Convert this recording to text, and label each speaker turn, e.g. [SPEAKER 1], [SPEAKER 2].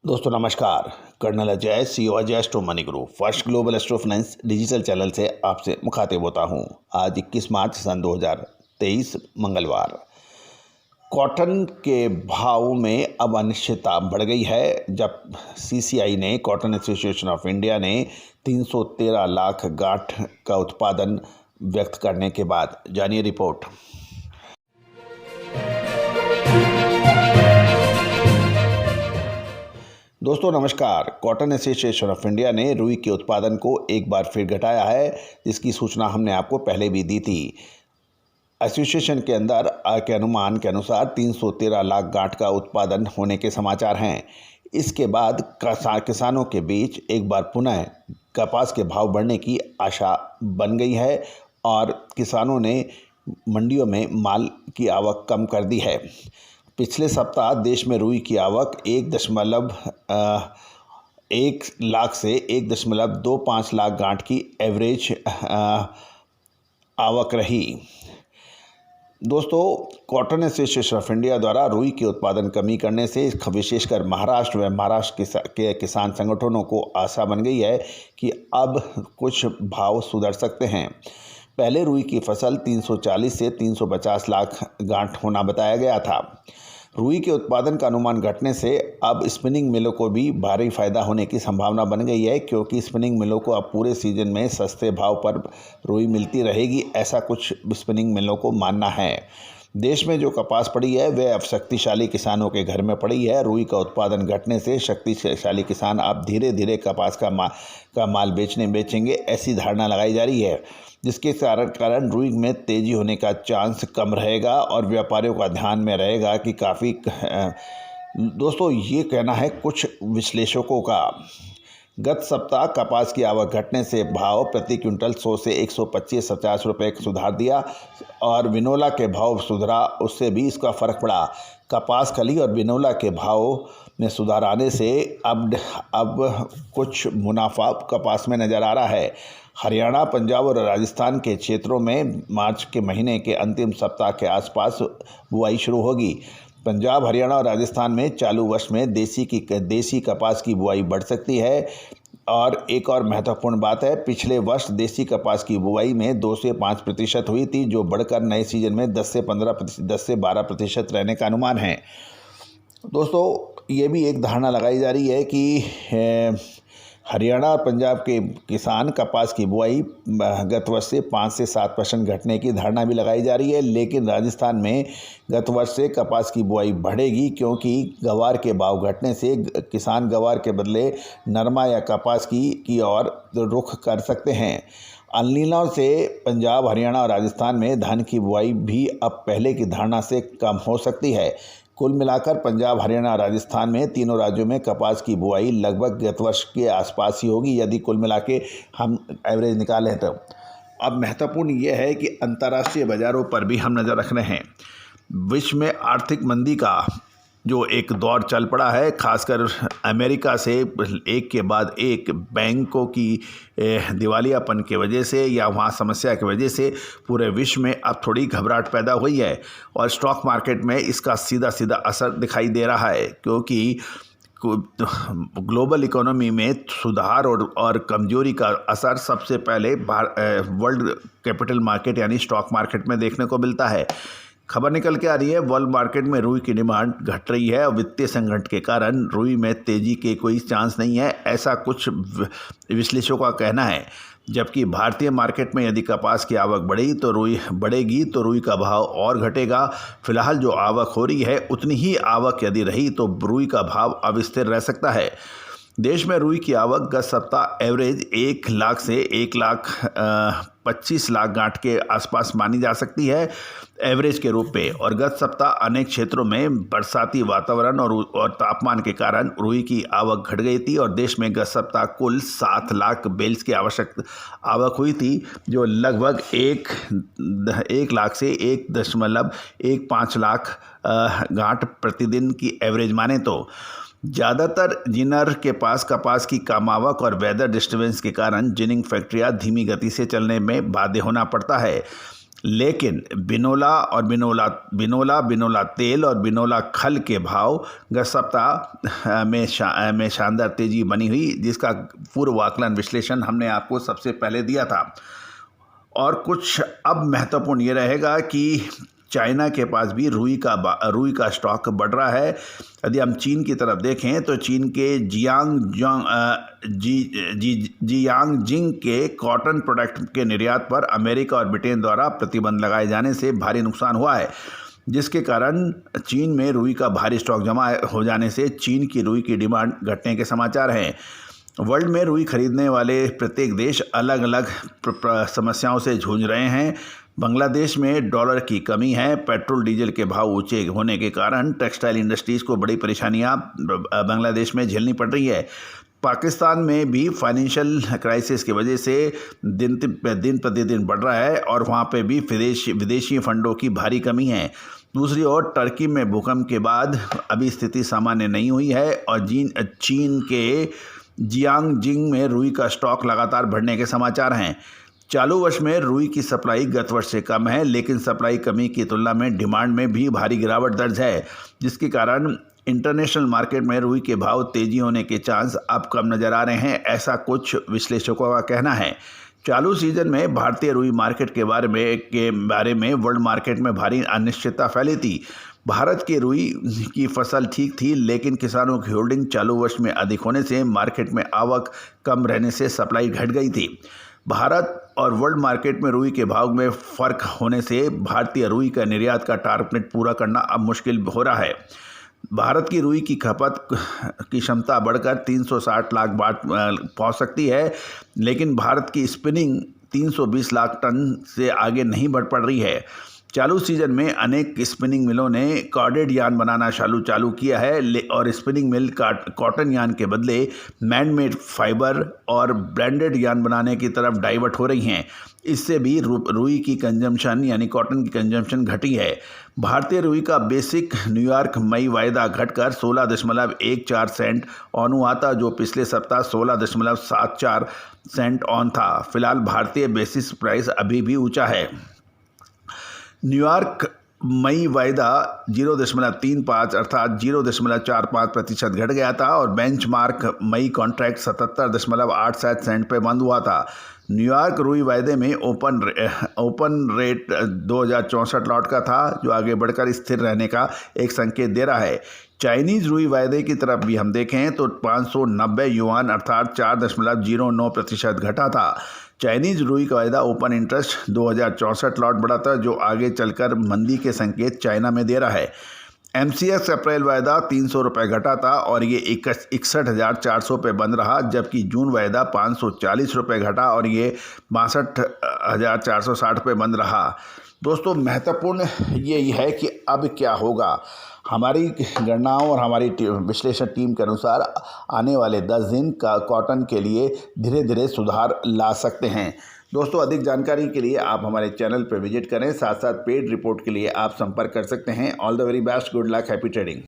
[SPEAKER 1] दोस्तों नमस्कार। Colonel Ajay, CEO Ajay astro money group first global astro finance digital channel से आपसे मुखातिब होता हूं। आज 21 मार्च सन 2023 मंगलवार। कॉटन के भाव में अब अनिश्चितता बढ़ गई है जब सीसीआई ने, कॉटन एसोसिएशन ऑफ इंडिया ने 313 लाख गांठ का उत्पादन व्यक्त करने के बाद। जानिए रिपोर्ट। दोस्तों नमस्कार। कॉटन एसोसिएशन ऑफ इंडिया ने रुई के उत्पादन को एक बार फिर घटाया है, जिसकी सूचना हमने आपको पहले भी दी थी। एसोसिएशन के अंदर के अनुमान के अनुसार 313 लाख गांठ का उत्पादन होने के समाचार हैं। इसके बाद किसानों के बीच एक बार पुनः कपास के भाव बढ़ने की आशा बन गई है और किसानों ने मंडियों में माल की आवक कम कर दी है। पिछले सप्ताह देश में रुई की आवक 1 लाख से 1.25 लाख गांठ की एवरेज आवक रही। दोस्तों, कॉटन एसोसिएशन ऑफ इंडिया द्वारा रुई के उत्पादन कमी करने से विशेषकर महाराष्ट्र व महाराष्ट्र के किसान संगठनों को आशा बन गई है कि अब कुछ भाव सुधर सकते हैं। पहले रुई की फसल 340 से 350 लाख गांठ होना बताया गया था। रुई के उत्पादन का अनुमान घटने से अब स्पिनिंग मिलों को भी भारी फायदा होने की संभावना बन गई है, क्योंकि स्पिनिंग मिलों को अब पूरे सीजन में सस्ते भाव पर रुई मिलती रहेगी, ऐसा कुछ स्पिनिंग मिलों को मानना है। देश में जो कपास पड़ी है वह अब शक्तिशाली किसानों के घर में पड़ी है। रुई का उत्पादन घटने से शक्तिशाली किसान अब धीरे धीरे कपास का माल बेचेंगे, ऐसी धारणा लगाई जा रही है, जिसके कारण रुई में तेजी होने का चांस कम रहेगा और व्यापारियों का ध्यान में रहेगा कि काफ़ी दोस्तों ये कहना है कुछ विश्लेषकों का। गत सप्ताह कपास की आवक घटने से भाव प्रति क्विंटल 100 से 125-50 रुपये सुधार दिया और बिनोला के भाव सुधरा, उससे भी इसका फ़र्क पड़ा। कपास कली और बिनोला के भाव में सुधार आने से अब कुछ मुनाफा कपास में नज़र आ रहा है। हरियाणा, पंजाब और राजस्थान के क्षेत्रों में मार्च के महीने के अंतिम सप्ताह के आसपास बुआई शुरू होगी। पंजाब, हरियाणा और राजस्थान में चालू वर्ष में देसी कपास की बुआई बढ़ सकती है। और एक और महत्वपूर्ण बात है, पिछले वर्ष देसी कपास की बुआई में 2 से 5% हुई थी, जो बढ़कर नए सीजन में 10 से 12% रहने का अनुमान है। दोस्तों, ये भी एक धारणा लगाई जा रही है कि हरियाणा और पंजाब के किसान कपास की बुआई गत वर्ष से 5 से 7% घटने की धारणा भी लगाई जा रही है, लेकिन राजस्थान में गत वर्ष से कपास की बुआई बढ़ेगी, क्योंकि गवार के भाव घटने से किसान गवार के बदले नरमा या कपास की ओर रुख कर सकते हैं। अल-नीनो से पंजाब, हरियाणा और राजस्थान में धान की बुआई भी अब पहले की धारणा से कम हो सकती है। कुल मिलाकर पंजाब, हरियाणा और राजस्थान में तीनों राज्यों में कपास की बुआई लगभग गत वर्ष के आसपास ही होगी, यदि कुल मिला के हम एवरेज निकालें तो। अब महत्वपूर्ण ये है कि अंतर्राष्ट्रीय बाज़ारों पर भी हम नज़र रख रहे हैं। विश्व में आर्थिक मंदी का जो एक दौर चल पड़ा है, खासकर अमेरिका से एक के बाद एक बैंकों की दिवालियापन की वजह से या वहाँ समस्या की वजह से पूरे विश्व में अब थोड़ी घबराहट पैदा हुई है और स्टॉक मार्केट में इसका सीधा सीधा असर दिखाई दे रहा है, क्योंकि ग्लोबल इकोनॉमी में सुधार और कमजोरी का असर सबसे पहले वर्ल्ड कैपिटल मार्केट यानी स्टॉक मार्केट में देखने को मिलता है। खबर निकल के आ रही है, वर्ल्ड मार्केट में रुई की डिमांड घट रही है और वित्तीय संकट के कारण रुई में तेजी के कोई चांस नहीं है, ऐसा कुछ विश्लेषकों का कहना है। जबकि भारतीय मार्केट में यदि कपास की आवक बढ़ेगी तो रुई का भाव और घटेगा। फिलहाल जो आवक हो रही है उतनी ही आवक यदि रही तो रुई का भाव अब स्थिर रह सकता है। देश में रुई की आवक गत सप्ताह एवरेज 1 लाख से 1,25,00,000 गांठ के आसपास मानी जा सकती है एवरेज के रूप में, और गत सप्ताह अनेक क्षेत्रों में बरसाती वातावरण और तापमान के कारण रुई की आवक घट गई थी और देश में गत सप्ताह कुल 7 लाख बेल्स की आवक हुई थी, जो लगभग 1 लाख से 1.15 लाख गांठ प्रतिदिन की एवरेज माने तो। ज़्यादातर जिनर के पास कपास की कम आवक और वेदर डिस्टर्बेंस के कारण जिनिंग फैक्ट्रियां धीमी गति से चलने में बाध्य होना पड़ता है। लेकिन बिनोला तेल और बिनोला खल के भाव गत सप्ताह में शानदार तेजी बनी हुई, जिसका पूर्व आकलन विश्लेषण हमने आपको सबसे पहले दिया था। और कुछ अब महत्वपूर्ण ये रहेगा कि चाइना के पास भी रुई का स्टॉक बढ़ रहा है। यदि हम चीन की तरफ देखें तो चीन के जियांगजिंग के कॉटन प्रोडक्ट के निर्यात पर अमेरिका और ब्रिटेन द्वारा प्रतिबंध लगाए जाने से भारी नुकसान हुआ है, जिसके कारण चीन में रुई का भारी स्टॉक जमा हो जाने से चीन की रुई की डिमांड घटने के समाचार हैं। वर्ल्ड में रुई खरीदने वाले प्रत्येक देश अलग अलग समस्याओं से जूझ रहे हैं। बांग्लादेश में डॉलर की कमी है, पेट्रोल डीजल के भाव ऊंचे होने के कारण टेक्सटाइल इंडस्ट्रीज़ को बड़ी परेशानियां बांग्लादेश में झेलनी पड़ रही है। पाकिस्तान में भी फाइनेंशियल क्राइसिस की वजह से दिन प्रतिदिन बढ़ रहा है और वहाँ पे भी विदेशी फंडों की भारी कमी है। दूसरी ओर टर्की में भूकंप के बाद अभी स्थिति सामान्य नहीं हुई है और चीन के जियांगजिंग में रुई का स्टॉक लगातार बढ़ने के समाचार हैं। चालू वर्ष में रुई की सप्लाई गत वर्ष से कम है, लेकिन सप्लाई कमी की तुलना में डिमांड में भी भारी गिरावट दर्ज है, जिसके कारण इंटरनेशनल मार्केट में रुई के भाव तेजी होने के चांस अब कम नजर आ रहे हैं, ऐसा कुछ विश्लेषकों का कहना है। चालू सीजन में भारतीय रुई मार्केट के बारे में वर्ल्ड मार्केट में भारी अनिश्चितता फैली थी। भारत की रुई की फसल ठीक थी, लेकिन किसानों की होल्डिंग चालू वर्ष में अधिक होने से मार्केट में आवक कम रहने से सप्लाई घट गई थी। भारत और वर्ल्ड मार्केट में रुई के भाव में फ़र्क होने से भारतीय रुई का निर्यात का टारगेट पूरा करना अब मुश्किल हो रहा है। भारत की रुई की खपत की क्षमता बढ़कर 360 लाख बाट पहुंच सकती है, लेकिन भारत की स्पिनिंग 320 लाख टन से आगे नहीं बढ़ पड़ रही है। चालू सीजन में अनेक स्पिनिंग मिलों ने कॉर्डेड यार्न बनाना चालू किया है और स्पिनिंग मिल कॉटन यार्न के बदले मैन मेड फाइबर और ब्लेंडेड यार्न बनाने की तरफ डाइवर्ट हो रही हैं। इससे भी रुई की कंजम्पशन यानी कॉटन की कंजम्पशन घटी है। भारतीय रुई का बेसिक न्यूयॉर्क मई वायदा घटकर 16.14 सेंट ऑन हुआ था, जो पिछले सप्ताह 16.74 सेंट ऑन था। फिलहाल भारतीय बेसिस प्राइस अभी भी ऊंचा है। न्यूयॉर्क मई वायदा 0.35 अर्थात 0.45% घट गया था और बेंचमार्क मई कॉन्ट्रैक्ट 77.87 सेंट पे बंद हुआ था। न्यूयॉर्क रुई वायदे में ओपन रेट 2064 लॉट का था, जो आगे बढ़कर स्थिर रहने का एक संकेत दे रहा है। चाइनीज़ रुई वायदे की तरफ भी हम देखें तो 590 युआन अर्थात 4.09% घटा था। चाइनीज़ रुई का वायदा ओपन इंटरेस्ट 2064 लॉट बढ़ा था, जो आगे चलकर मंदी के संकेत चाइना में दे रहा है। MCX अप्रैल वायदा 300 रुपये घटा था और ये 61,400 पे बंद रहा, जबकि जून वायदा 540 रुपये घटा और ये 62,460 पे बंद रहा। दोस्तों, महत्वपूर्ण ये है कि अब क्या होगा। हमारी गणनाओं और हमारी विश्लेषण टीम के अनुसार आने वाले 10 दिन का कॉटन के लिए धीरे धीरे सुधार ला सकते हैं। दोस्तों, अधिक जानकारी के लिए आप हमारे चैनल पर विजिट करें, साथ साथ पेड रिपोर्ट के लिए आप संपर्क कर सकते हैं। All the very best, good luck, happy trading.